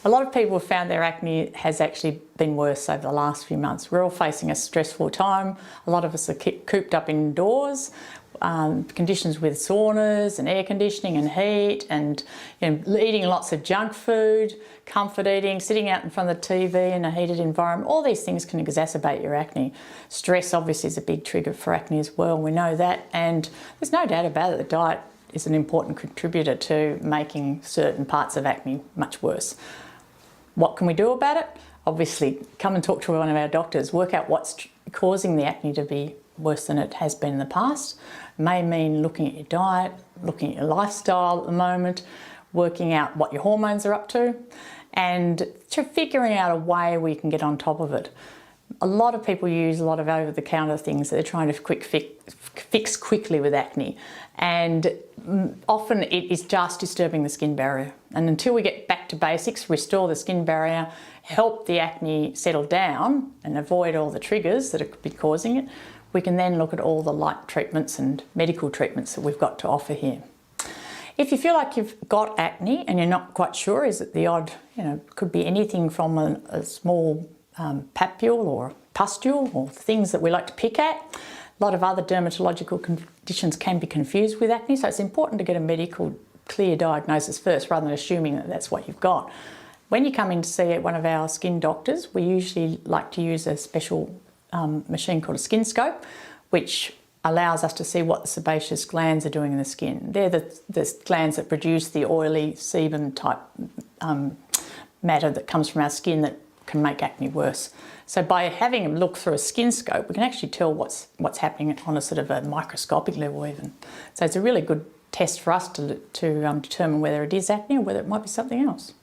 A lot of people have found their acne has actually been worse over the last few months. We're all facing a stressful time. A lot of us are cooped up indoors, conditions with saunas and air conditioning and heat, and eating lots of junk food, comfort eating, sitting out in front of the TV in a heated environment. All these things can exacerbate your acne. Stress obviously is a big trigger for acne as well. We know that, and there's no doubt about it. The diet is an important contributor to making certain parts of acne much worse. What can we do about it? Obviously, come and talk to one of our doctors, work out what's causing the acne to be worse than it has been in the past. It may mean looking at your diet, looking at your lifestyle at the moment, working out what your hormones are up to, and figuring out a way where you can get on top of it. A lot of people use a lot of over-the-counter things that they're trying to fix quickly with acne, and often it is just disturbing the skin barrier. And until we get back to basics, restore the skin barrier, help the acne settle down and avoid all the triggers that could be causing it, we can then look at all the light treatments and medical treatments that we've got to offer here. If you feel like you've got acne and you're not quite sure, is it the odd, could be anything from a small papule or pustule, or things that we like to pick at. A lot of other dermatological conditions can be confused with acne, so it's important to get a medical clear diagnosis first rather than assuming that that's what you've got. When you come in to see one of our skin doctors, we usually like to use a special machine called a skin scope, which allows us to see what the sebaceous glands are doing in the skin. They're the glands that produce the oily sebum type matter that comes from our skin that can make acne worse. So by having a look through a skin scope, we can actually tell what's happening on a sort of a microscopic level even. So it's a really good test for us to determine whether it is acne or whether it might be something else.